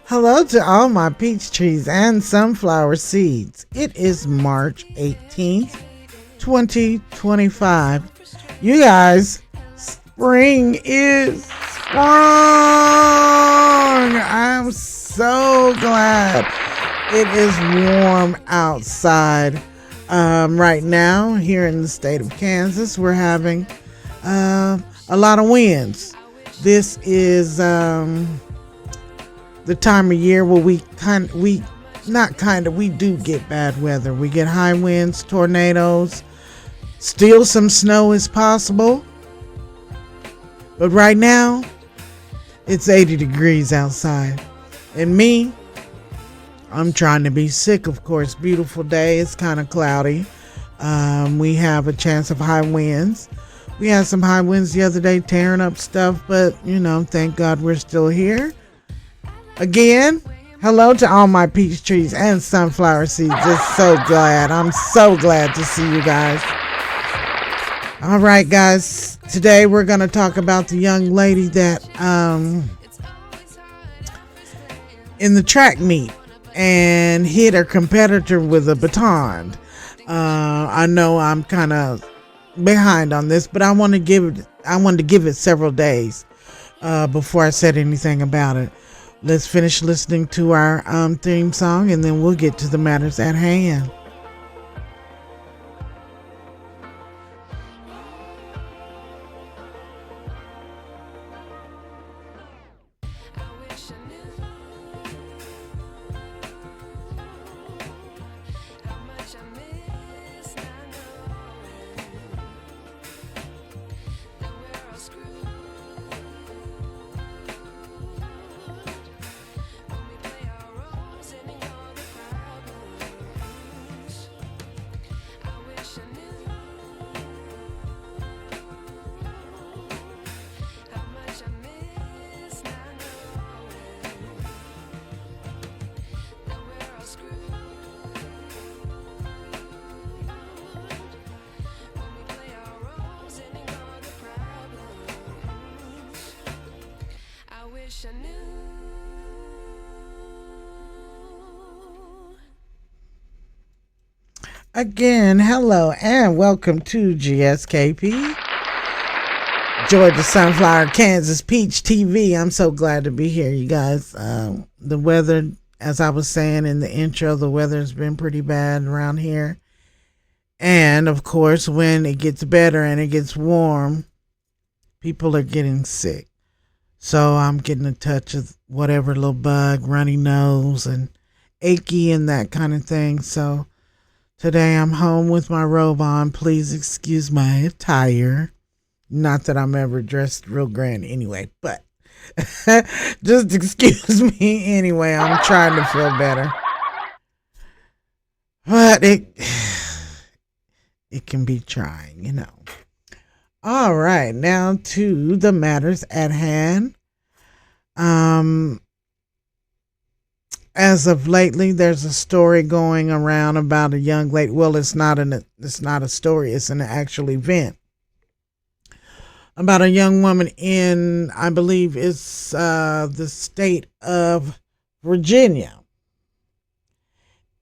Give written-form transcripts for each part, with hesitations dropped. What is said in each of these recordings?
Hello to all my peach trees and sunflower seeds. It is March 18th, 2025. You guys, spring is sprung. I'm so glad it is warm outside. Right now, here in the state of Kansas, we're having a lot of winds. This is the time of year where we do get bad weather. We get high winds, tornadoes, still some snow is possible. But right now, it's 80 degrees outside. And me, I'm trying to be sick, of course. Beautiful day. It's kind of cloudy. We have a chance of high winds. We had some high winds the other day tearing up stuff, but thank God we're still here. Again, hello to all my peach trees and sunflower seeds. I'm so glad to see you guys. All right, guys. Today we're going to talk about the young lady that in the track meet and hit her competitor with a baton. I know I'm kind of behind on this, but I wanted to give it several days before I said anything about it. Let's finish listening to our theme song, and then we'll get to the matters at hand. Again, hello and welcome to GSKP, Georgia Sunflower, Kansas Peach TV. I'm so glad to be here, you guys. The weather, as I was saying in the intro, the weather's been pretty bad around here. And of course, when it gets better and it gets warm, people are getting sick. So I'm getting a touch of whatever little bug, runny nose and achy and that kind of thing. So today I'm home with my robe on. Please excuse my attire. Not that I'm ever dressed real grand anyway, but just excuse me anyway. I'm trying to feel better. But it can be trying. All right, now to the matters at hand. As of lately, there's a story going around about a young lady. Well, it's not a story. It's an actual event about a young woman in, I believe, it's the state of Virginia.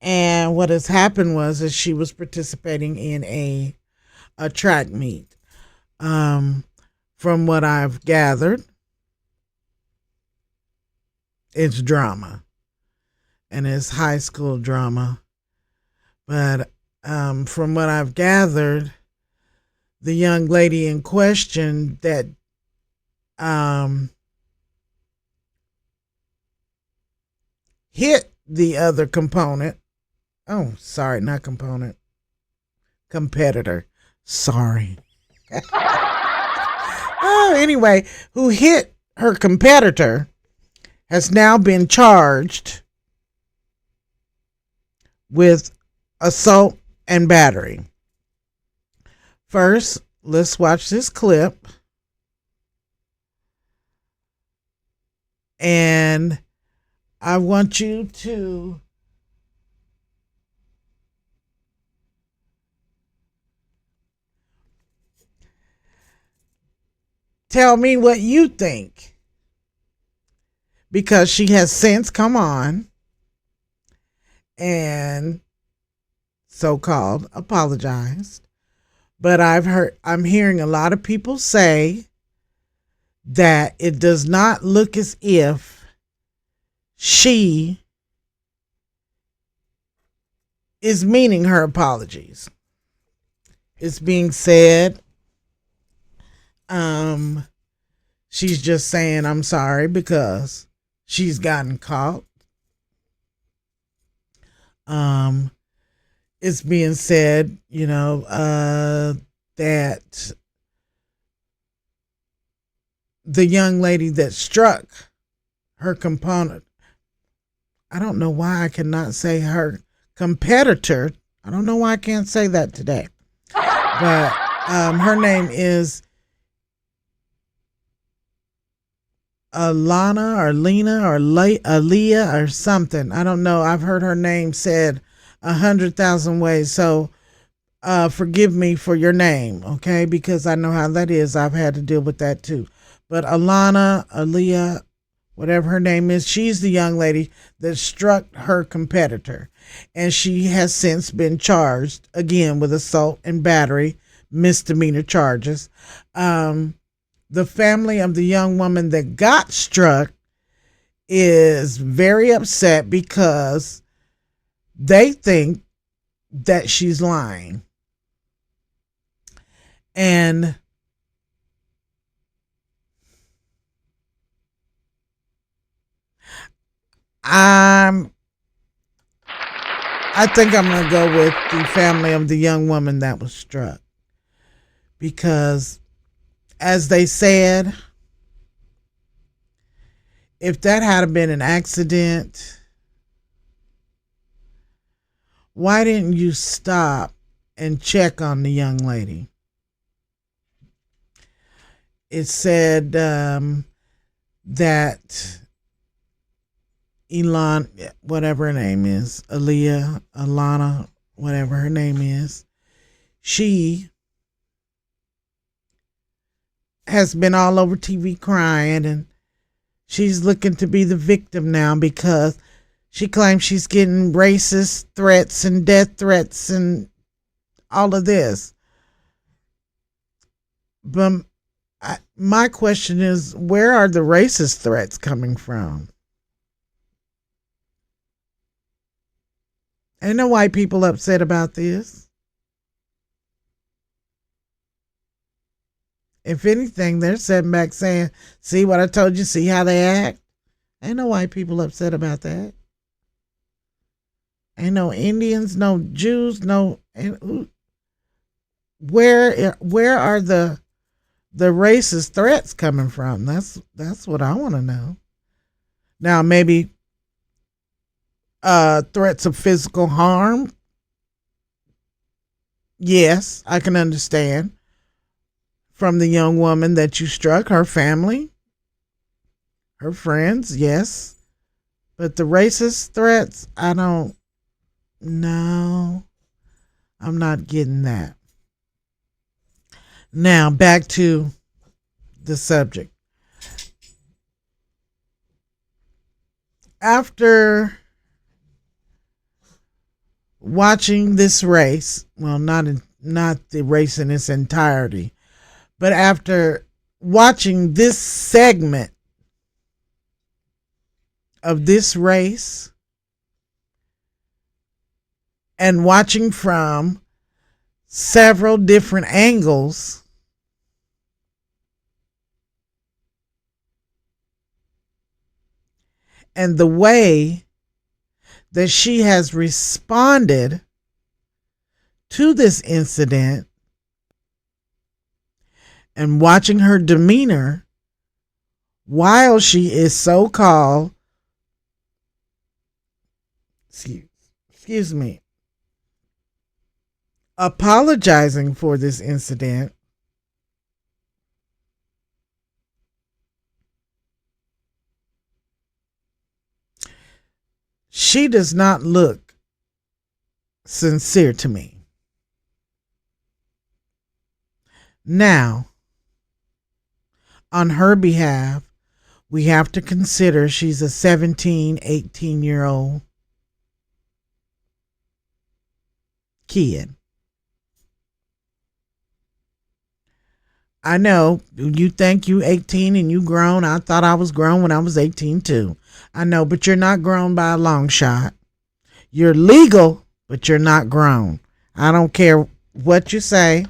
And what has happened is she was participating in a track meet. From what I've gathered, it's drama. And it's high school drama. But from what I've gathered, the young lady in question that hit the other component. Oh, sorry, not component. Competitor. Sorry. Anyway, who hit her competitor has now been charged with assault and battery. First, let's watch this clip. And I want you to tell me what you think. because she has since come on and so-called apologized. But I'm hearing a lot of people say that it does not look as if she is meaning her apologies. It's being said, she's just saying I'm sorry because she's gotten caught. It's being said, that the young lady that struck her component, I don't know why I cannot say her competitor. I don't know why I can't say that today. But her name is Alana or Lena or Aaliyah or something. I don't know. I've heard her name said 100,000 ways. So forgive me for your name, okay? Because I know how that is. I've had to deal with that too. But Alana, Aaliyah, whatever her name is, she's the young lady that struck her competitor. And she has since been charged again with assault and battery, misdemeanor charges. The family of the young woman that got struck is very upset because they think that she's lying. And I think I'm going to go with the family of the young woman that was struck. Because, as they said, if that had been an accident, why didn't you stop and check on the young lady? It said that Elon, whatever her name is, Aaliyah, Alana, whatever her name is, she has been all over TV crying, and she's looking to be the victim now because she claims she's getting racist threats and death threats and all of this. But my question is, where are the racist threats coming from? Ain't no white people upset about this. If anything, they're sitting back saying, see what I told you, see how they act? Ain't no white people upset about that. Ain't no Indians, no Jews, no. Where are the racist threats coming from? That's what I want to know. Now maybe threats of physical harm. Yes, I can understand. From the young woman that you struck, her family, her friends, yes. But the racist threats, I don't know. I'm not getting that. Now, back to the subject. After watching this race, well, not the race in its entirety, but after watching this segment of this race and watching from several different angles, and the way that she has responded to this incident, and watching her demeanor while she is so-called, excuse me, apologizing for this incident, she does not look sincere to me. Now, on her behalf, we have to consider she's a 17, 18-year-old kid. I know you think you 18 and you grown. I thought I was grown when I was 18 too. I know, but you're not grown by a long shot. You're legal, but you're not grown. I don't care what you say.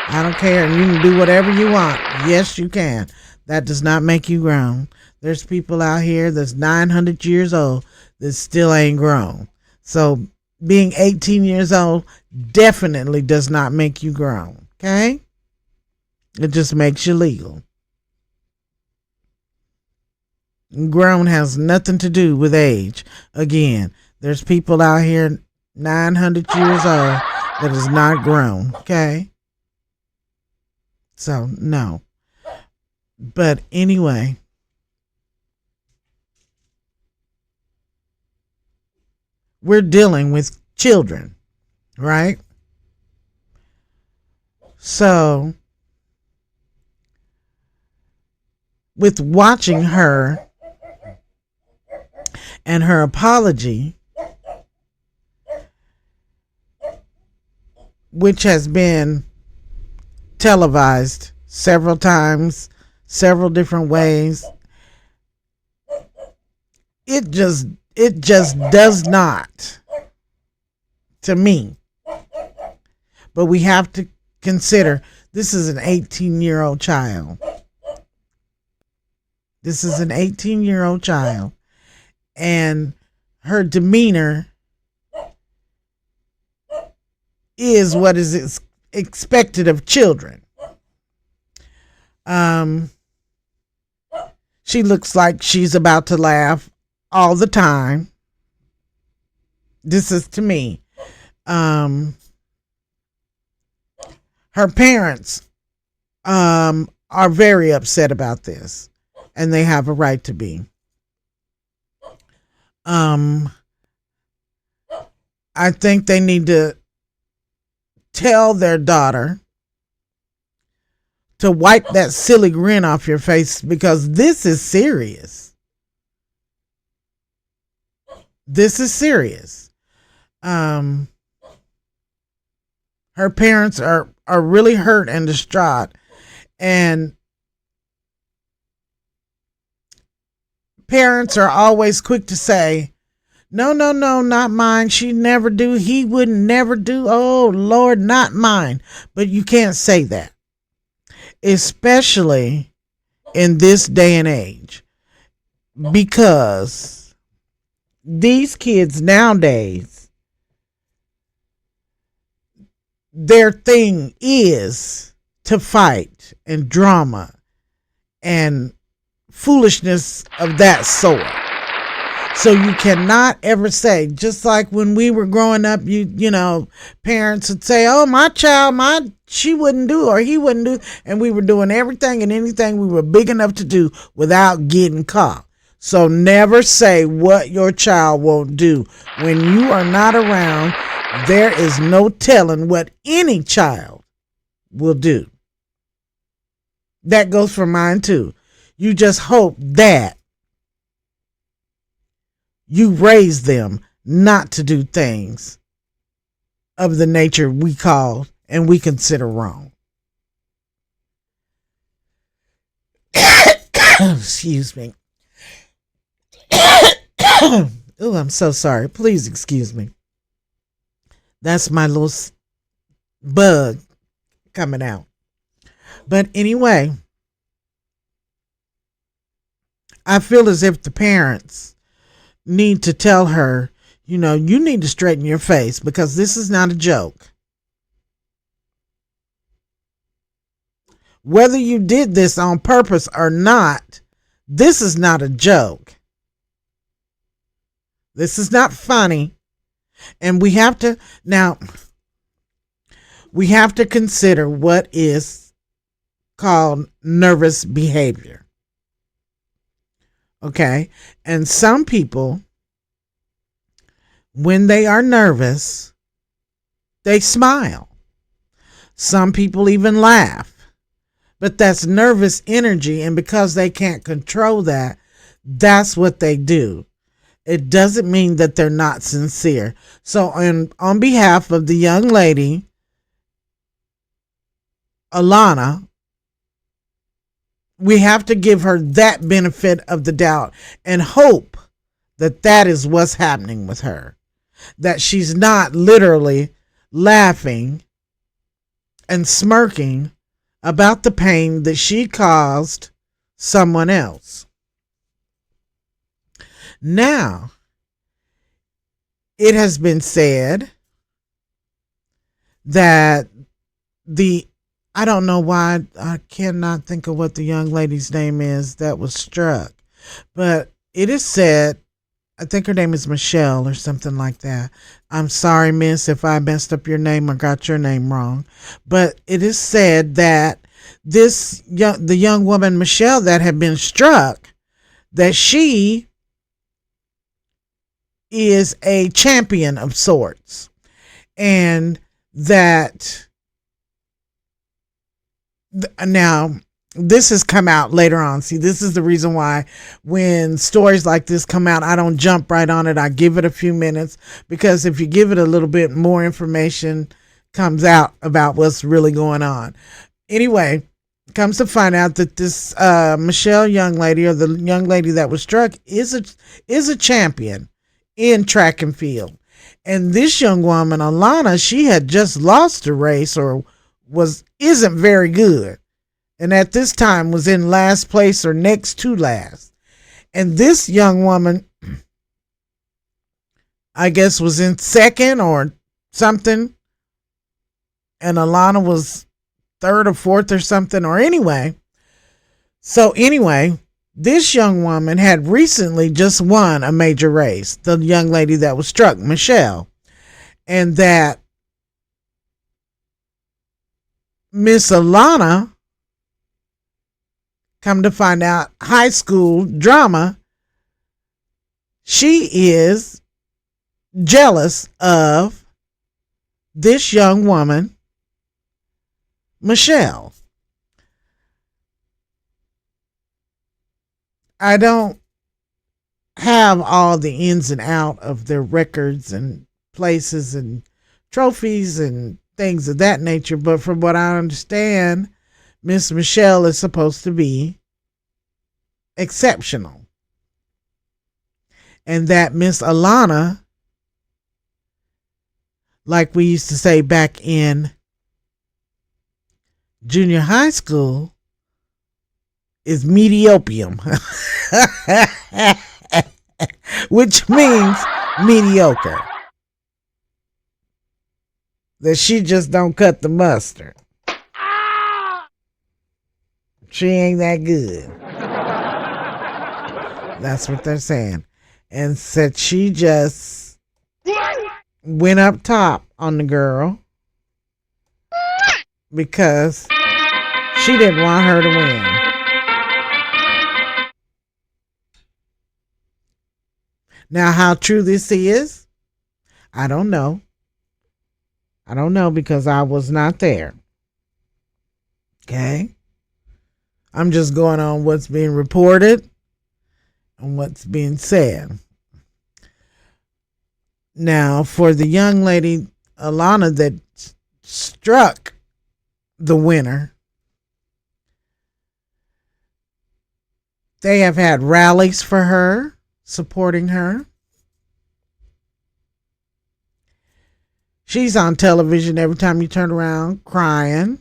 I don't care. And you can do whatever you want. Yes, you can. That does not make you grown. There's people out here that's 900 years old that still ain't grown. So being 18 years old definitely does not make you grown. Okay? It just makes you legal. Grown has nothing to do with age. Again, there's people out here 900 years old that is not grown. Okay? So, no. But anyway, we're dealing with children, right? So, with watching her and her apology, which has been televised several times, several different ways, it just does not, to me. But we have to consider this is an 18-year-old child. This is an 18-year-old child, and her demeanor is what is expected of children. She looks like she's about to laugh all the time. This is to me. Her parents are very upset about this. And they have a right to be. I think they need to tell their daughter to wipe that silly grin off your face, because this is serious. This is serious. Her parents are really hurt and distraught, and parents are always quick to say, no, not mine. She'd never do. He would never do. Oh, Lord, not mine. But you can't say that, especially in this day and age, because these kids nowadays, their thing is to fight and drama and foolishness of that sort. So you cannot ever say, just like when we were growing up, you know, parents would say, oh, my child, she wouldn't do or he wouldn't do, and we were doing everything and anything we were big enough to do without getting caught. So never say what your child won't do. When you are not around, there is no telling what any child will do. That goes for mine too. You just hope that you raise them not to do things of the nature we call and we consider wrong. Excuse me. Oh, I'm so sorry. Please excuse me. That's my little bug coming out. But anyway, I feel as if the parents need to tell her, you know, you need to straighten your face, because this is not a joke. Whether you did this on purpose or not, this is not a joke. This is not funny. And we have to consider what is called nervous behavior. Okay. And some people, when they are nervous, they smile. Some people even laugh. But that's nervous energy. And because they can't control that, That's what they do. It doesn't mean that they're not sincere. So on behalf of the young lady, Alana, we have to give her that benefit of the doubt and hope that that is what's happening with her. That she's not literally laughing and smirking about the pain that she caused someone else. Now, it has been said that I don't know why I cannot think of what the young lady's name is that was struck, but it is said, I think her name is Michelle or something like that. I'm sorry, miss, if I messed up your name or got your name wrong, but it is said that the young woman Michelle that had been struck, that she is a champion of sorts, and that now this has come out later on. See, this is the reason why when stories like this come out, I don't jump right on it. I give it a few minutes, because if you give it a little bit more, information comes out about what's really going on. Anyway, comes to find out that this Michelle young lady, or the young lady that was struck, is a champion in track and field. And this young woman, Alana, she had just lost a race, or isn't very good, and at this time was in last place or next to last. And this young woman, I guess, was in second or something, and Alana was third or fourth or something, or anyway. So anyway, this young woman had recently just won a major race, the young lady that was struck, Michelle, and that Miss Alana, come to find out, high school drama, she is jealous of this young woman, Michelle. I don't have all the ins and out of their records and places and trophies and things of that nature, but from what I understand, Miss Michelle is supposed to be exceptional, and that Miss Alana, like we used to say back in junior high school, is mediopium, which means mediocre. That she just don't cut the mustard. She ain't that good. That's what they're saying. And said she just went up top on the girl because she didn't want her to win. Now, how true this is, I don't know. I don't know, because I was not there. Okay? I'm just going on what's being reported and what's being said. Now, for the young lady, Alana, that struck the winner, they have had rallies for her, supporting her. She's on television every time you turn around, crying,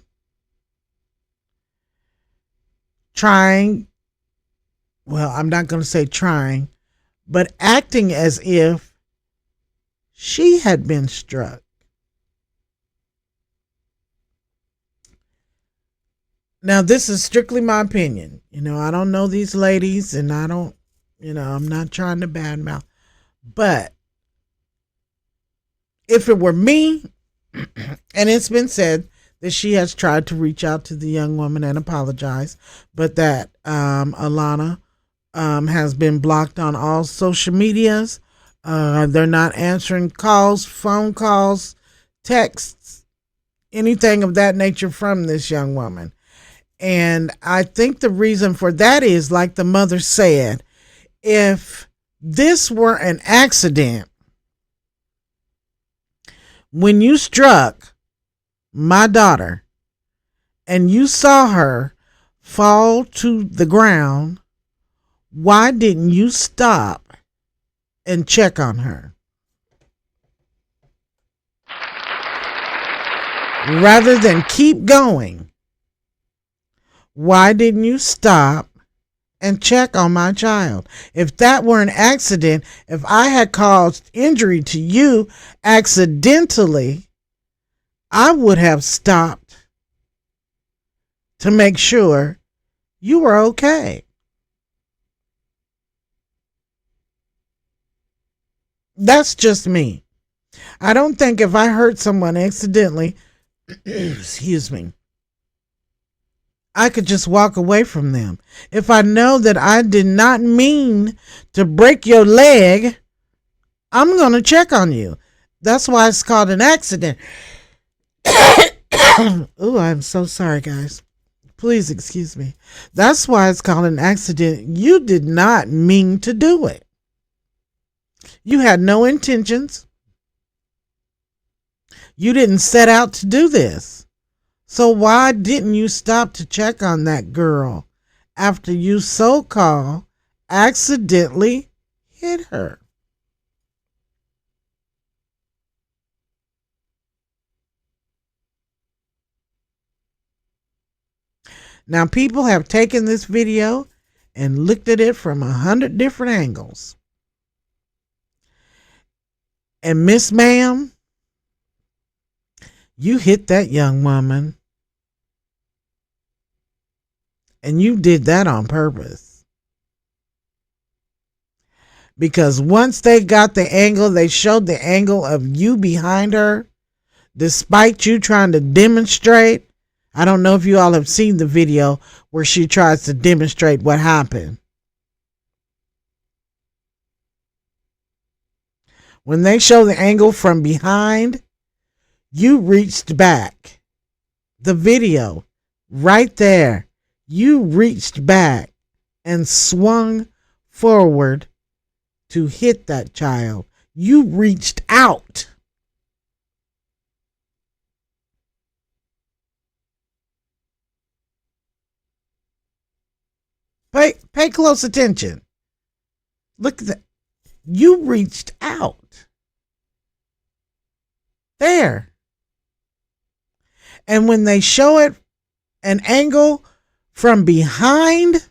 trying, well, I'm not going to say trying, but acting as if she had been struck. Now, this is strictly my opinion. I don't know these ladies, and I don't, I'm not trying to badmouth, but if it were me, and it's been said that she has tried to reach out to the young woman and apologize, but that Alana has been blocked on all social medias. They're not answering calls, phone calls, texts, anything of that nature from this young woman. And I think the reason for that is, like the mother said, If this were an accident, when you struck my daughter and you saw her fall to the ground, why didn't you stop and check on her? Rather than keep going, why didn't you stop and check on my child? If that were an accident, if I had caused injury to you accidentally, I would have stopped to make sure you were okay. That's just me. I don't think if I hurt someone accidentally, excuse me, I could just walk away from them. If I know that I did not mean to break your leg, I'm going to check on you. That's why it's called an accident. Oh, I'm so sorry, guys. Please excuse me. That's why it's called an accident. You did not mean to do it. You had no intentions. You didn't set out to do this. So why didn't you stop to check on that girl after you so-called accidentally hit her? Now, people have taken this video and looked at it from 100 different angles. And Miss Ma'am, you hit that young woman. And you did that on purpose. Because once they got the angle, they showed the angle of you behind her, despite you trying to demonstrate. I don't know if you all have seen the video where she tries to demonstrate what happened. When they show the angle from behind, you reached back. The video, right there, you reached back and swung forward to hit that child. You reached out. Pay close attention. Look at that. You reached out. There. And when they show it an angle from behind,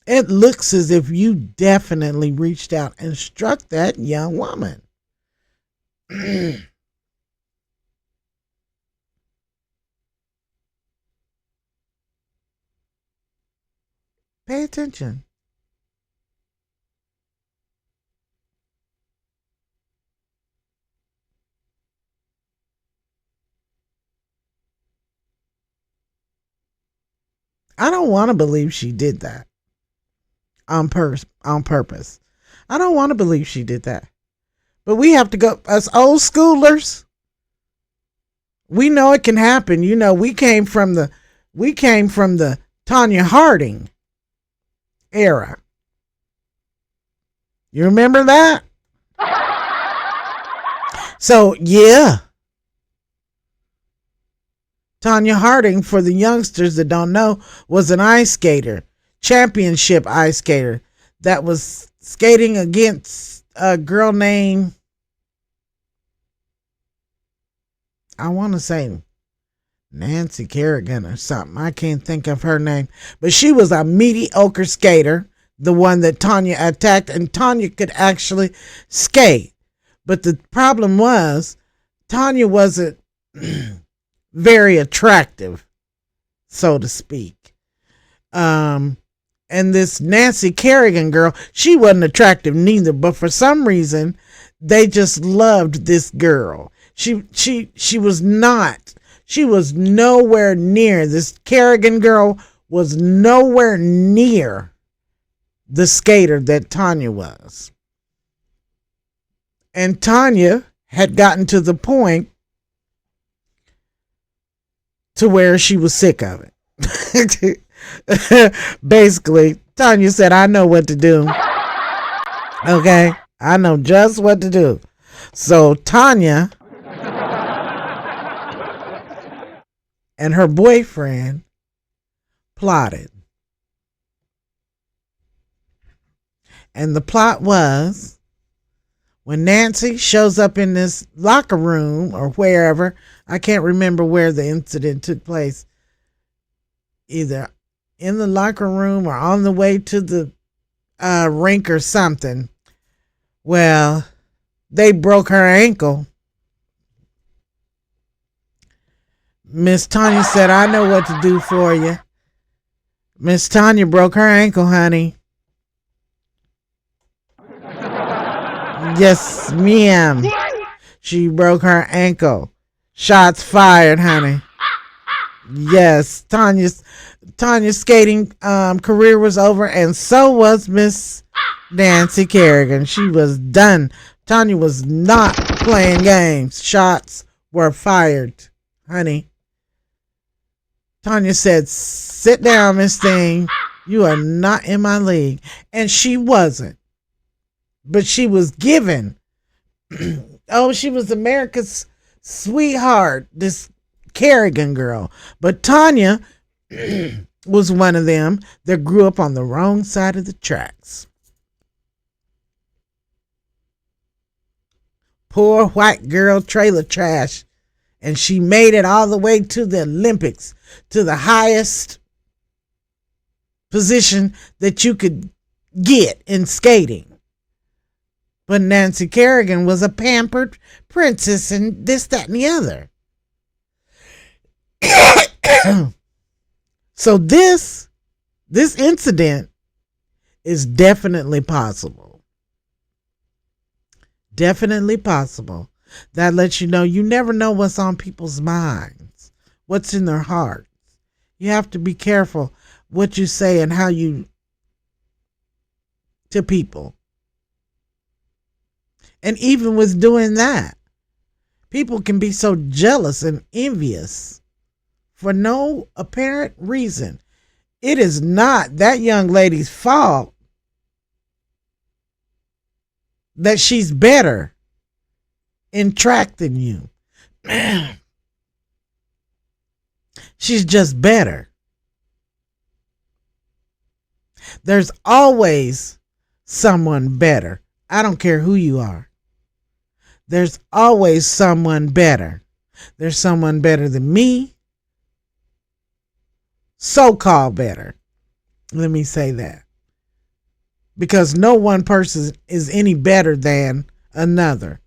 it looks as if you definitely reached out and struck that young woman. Pay attention. I don't want to believe she did that on purpose. I don't want to believe she did that. But we have to go, as old schoolers, we know it can happen. You know, we came from the Tanya Harding era. You remember that? So, yeah. Tanya Harding, for the youngsters that don't know, was an ice skater, championship ice skater that was skating against a girl named, I want to say Nancy Kerrigan or something. I can't think of her name, but she was a mediocre skater, the one that Tanya attacked, and Tanya could actually skate. But the problem was Tanya wasn't very attractive, so to speak. And this Nancy Kerrigan girl, she wasn't attractive neither, but for some reason they just loved this girl. She was not. She was nowhere near. This Kerrigan girl was nowhere near the skater that Tanya was. And Tanya had gotten to the point to where she was sick of it. Basically, Tanya said, I know what to do. Okay? I know just what to do. So Tanya and her boyfriend plotted. And the plot was, when Nancy shows up in this locker room or wherever, I can't remember where the incident took place, either in the locker room or on the way to the rink or something. Well, they broke her ankle. Miss Tanya said, I know what to do for you. Miss Tanya broke her ankle, honey. Yes, ma'am. She broke her ankle. Shots fired, honey. Yes, Tanya's skating career was over, and so was Miss Nancy Kerrigan. She was done. Tanya was not playing games. Shots were fired, honey. Tanya said, sit down, Miss Thing. You are not in my league. And she wasn't. But she was given. Oh, she was America's sweetheart, this Kerrigan girl. But Tanya was one of them that grew up on the wrong side of the tracks. Poor white girl, trailer trash. And she made it all the way to the Olympics, to the highest position that you could get in skating. But Nancy Kerrigan was a pampered princess and this, that, and the other. So this incident is definitely possible. Definitely possible. That lets you know you never know what's on people's minds, what's in their hearts. You have to be careful what you say and how you to people. And even with doing that, people can be so jealous and envious for no apparent reason. It is not that young lady's fault that she's better in track than you. She's just better. There's always someone better. I don't care who you are. There's always someone better. There's someone better than me. So-called better. Let me say that. Because no one person is any better than another.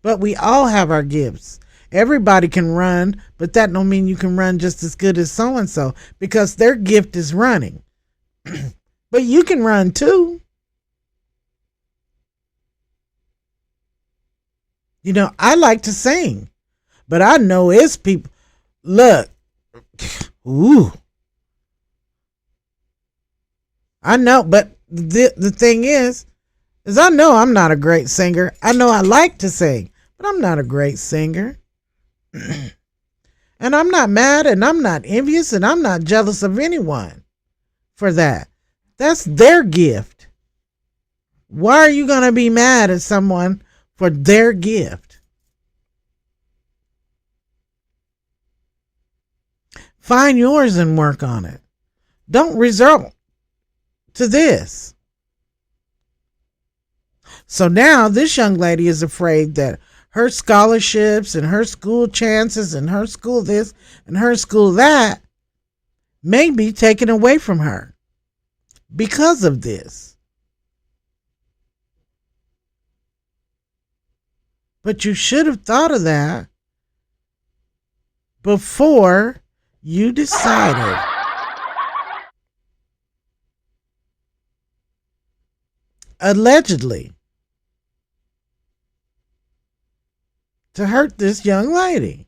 But we all have our gifts. Everybody can run, but that don't mean you can run just as good as so-and-so because their gift is running. But you can run too. You know, I like to sing, but I know it's people. Look, ooh. I know, but the thing is I know I'm not a great singer. I know I like to sing, but I'm not a great singer. And I'm not mad, and I'm not envious, and I'm not jealous of anyone for that. That's their gift. Why are you going to be mad at someone for their gift? Find yours and work on it. Don't resort to this. So now this young lady is afraid that her scholarships and her school chances and her school this and her school that may be taken away from her because of this. But you should have thought of that before you decided allegedly to hurt this young lady.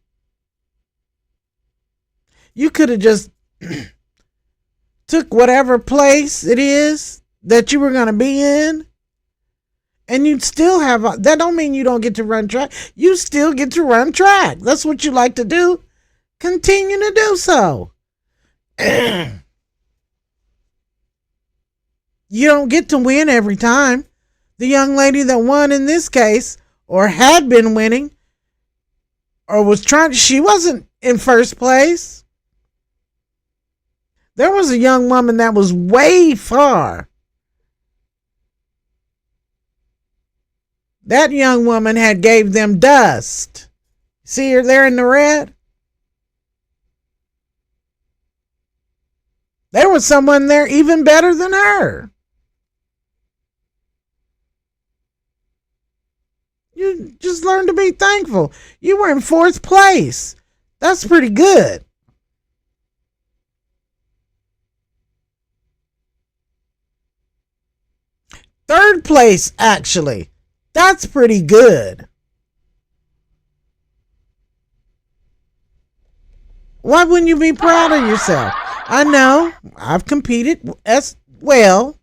You could have just took whatever place it is that you were going to be in, and you'd still have, that don't mean you don't get to run track. You still get to run track. That's what you like to do. Continue to do so. You don't get to win every time. The young lady that won in this case, or had been winning, or was trying, she wasn't in first place. There was a young woman that was way far. That young woman had gave them dust. See her there in the red? There was someone there even better than her. You just learn to be thankful. You were in fourth place. That's pretty good. Third place, actually. That's pretty good. Why wouldn't you be proud of yourself? I know. I've competed as well.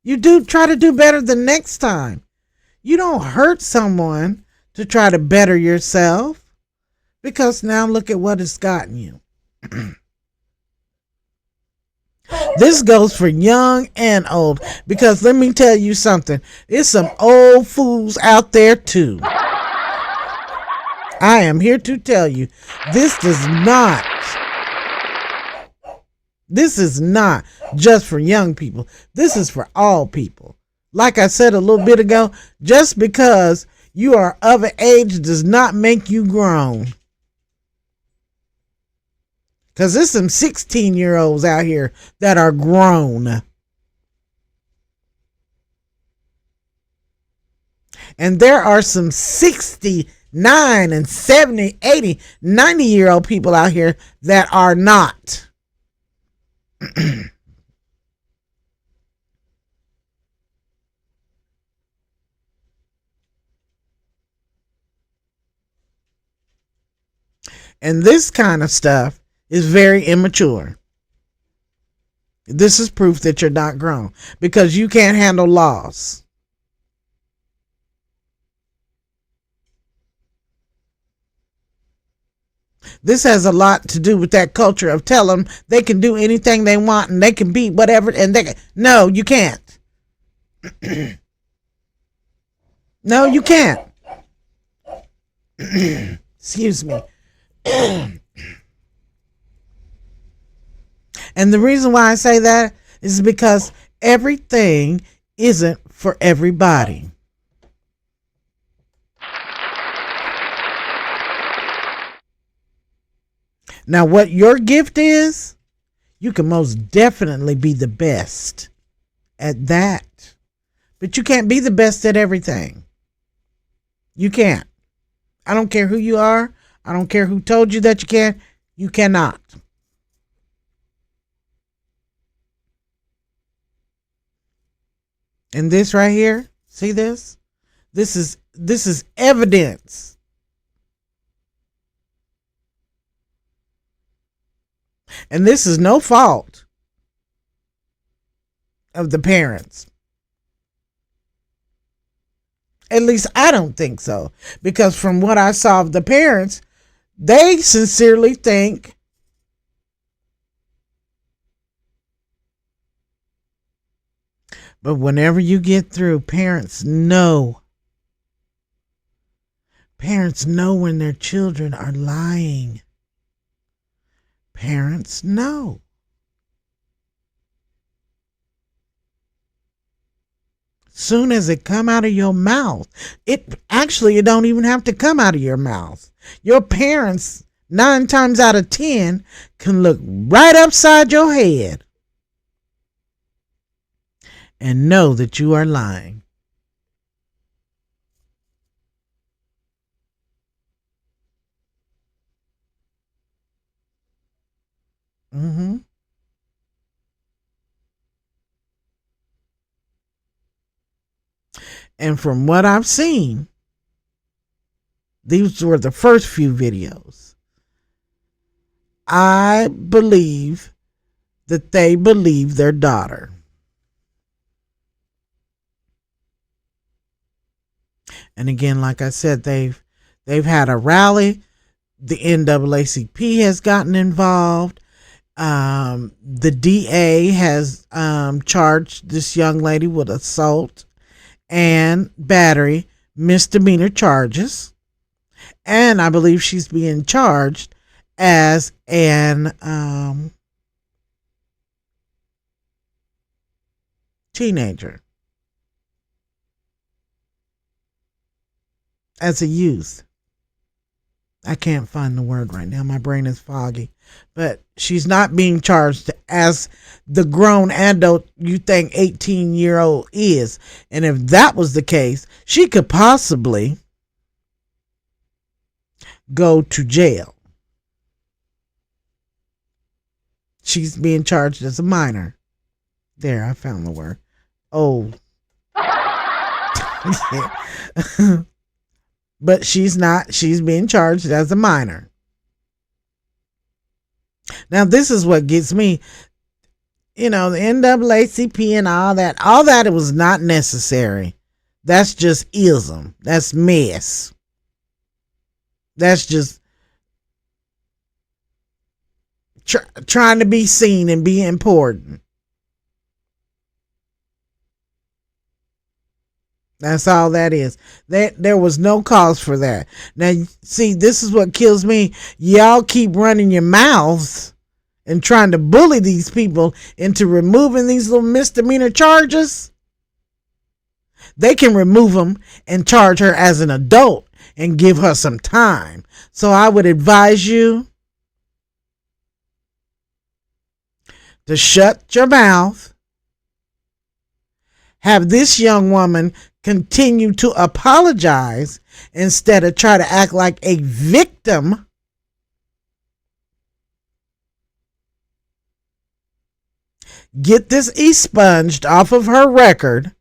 You do try to do better the next time. You don't hurt someone to try to better yourself, because now look at what it's gotten you. This goes for young and old, because let me tell you something. There's some old fools out there too. I am here to tell you, this is not just for young people. This is for all people. Like I said a little bit ago, just because you are of an age does not make you grown. Because there's some 16-year-olds out here that are grown. And there are some 69 and 70, 80, 90-year-old people out here that are not. And this kind of stuff is very immature. This is proof that you're not grown, because you can't handle loss. This has a lot to do with that culture of tell them they can do anything they want and they can be whatever, and they can. No, you can't. No, you can't. Excuse me. And the reason why I say that is because everything isn't for everybody. Now, what your gift is, you can most definitely be the best at that. But you can't be the best at everything. You can't. I don't care who you are. I don't care who told you that you can. You cannot. And this right here, see this? This is evidence. And this is no fault of the parents. At least I don't think so. Because from what I saw of the parents, they sincerely think but whenever you get through, parents know. Parents know when their children are lying. Parents know. Soon as it come out of your mouth, it don't even have to come out of your mouth. Your parents, 9 times out of 10, can look right upside your head and know that you are lying. Mm-hmm. And from what I've seen, these were the first few videos. I believe that they believe their daughter. And again, like I said, they've had a rally. The NAACP has gotten involved. The DA has charged this young lady with assault and battery, misdemeanor charges. And I believe she's being charged as an teenager, as a youth. I can't find the word right now. My brain is foggy. But she's not being charged as the grown adult you think 18-year-old is. And if that was the case, she could possibly go to jail. She's being charged as a minor. There, I found the word. Oh. Yeah. But she's not. She's being charged as a minor. Now, this is what gets me. The NAACP and all that, it was not necessary. That's just ism. That's mess. That's just trying to be seen and be important. That's all that is. There was no cause for that. Now, see, this is what kills me. Y'all keep running your mouths and trying to bully these people into removing these little misdemeanor charges. They can remove them and charge her as an adult and give her some time. So I would advise you to shut your mouth. Have this young woman continue to apologize instead of try to act like a victim. Get this expunged off of her record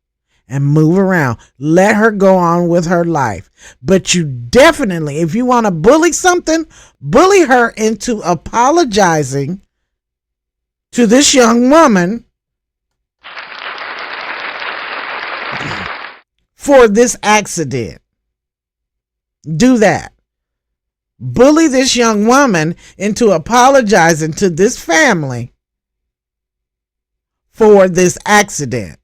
and move around. Let her go on with her life. But you definitely, if you want to bully something, bully her into apologizing to this young woman for this accident. Do that. Bully this young woman into apologizing to this family for this accident.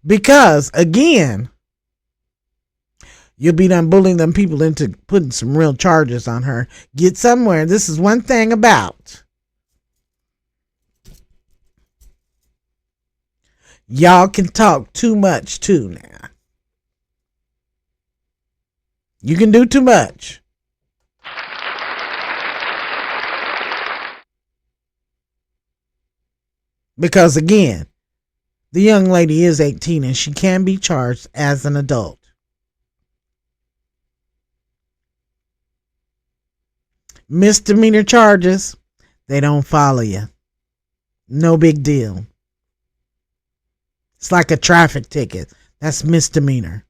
Because, again, you'll be done bullying them people into putting some real charges on her. Get somewhere. This is one thing about y'all can talk too much too now. You can do too much. Because again, the young lady is 18 and she can be charged as an adult. Misdemeanor charges, they don't follow you. No big deal. It's like a traffic ticket. That's misdemeanor.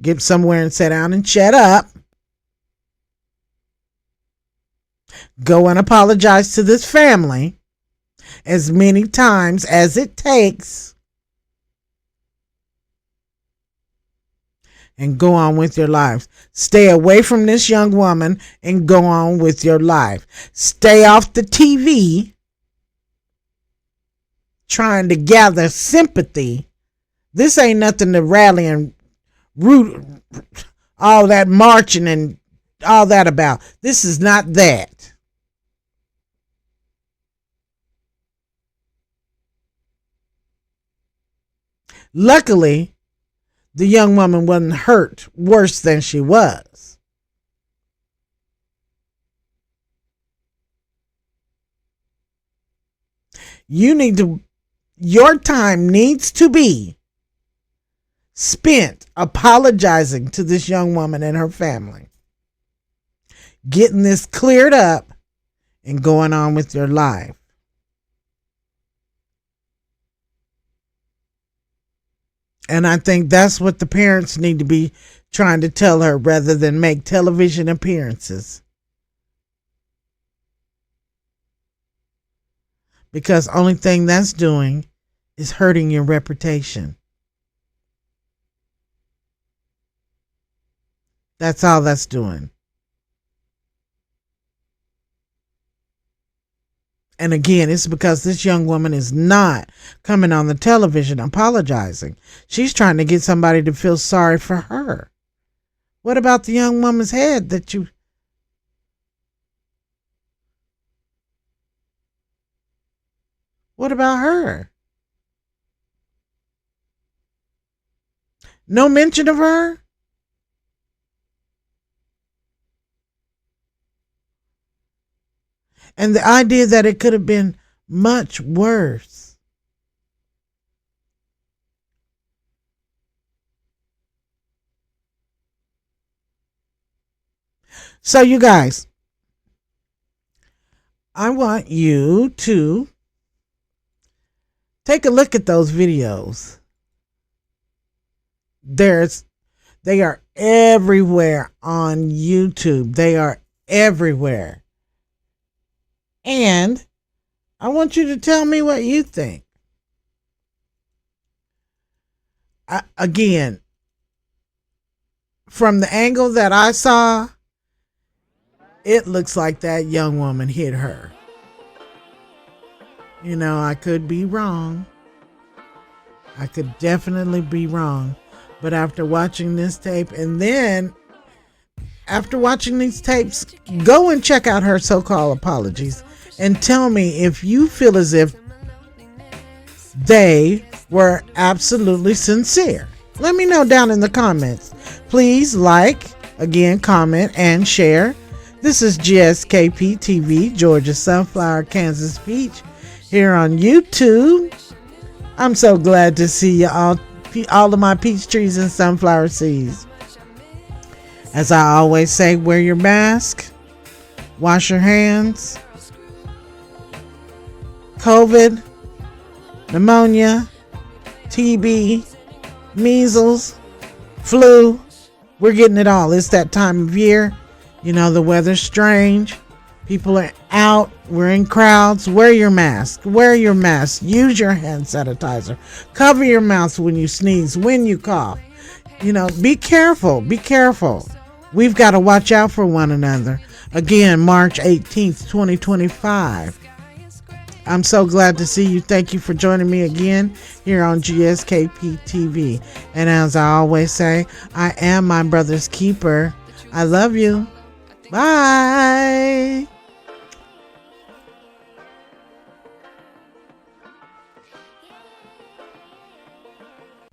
Get somewhere and sit down and shut up. Go and apologize to this family as many times as it takes. And go on with your life. Stay away from this young woman and go on with your life. Stay off the TV trying to gather sympathy. This ain't nothing to rally and root all that marching and all that about. This is not that. Luckily, the young woman wasn't hurt worse than she was. Your time needs to be spent apologizing to this young woman and her family, getting this cleared up and going on with your life. And I think that's what the parents need to be trying to tell her rather than make television appearances. Because only thing that's doing is hurting your reputation. That's all that's doing. And again, it's because this young woman is not coming on the television apologizing. She's trying to get somebody to feel sorry for her. What about the young woman's head that you... What about her? No mention of her? And the idea that it could have been much worse. So you guys, I want you to take a look at those videos. They are everywhere on YouTube. They are everywhere. And I want you to tell me what you think. Again, from the angle that I saw, it looks like that young woman hit her. You know, I could be wrong. I could definitely be wrong. But after watching this tape, and then after watching these tapes, go and check out her so-called apologies and tell me if you feel as if they were absolutely sincere. Let me know down in the comments. Please like, again, comment, and share. This is GSKP TV, Georgia Sunflower, Kansas Peach, here on YouTube. I'm so glad to see you all of my peach trees and sunflower seeds. As I always say, wear your mask, wash your hands. COVID, pneumonia, TB, measles, flu. We're getting it all. It's that time of year. You know, the weather's strange. People are out. We're in crowds. Wear your mask. Wear your mask. Use your hand sanitizer. Cover your mouth when you sneeze, when you cough. You know, be careful. Be careful. We've got to watch out for one another. Again, March 18th, 2025. I'm so glad to see you. Thank you for joining me again here on GSKP TV. And as I always say, I am my brother's keeper. I love you. Bye.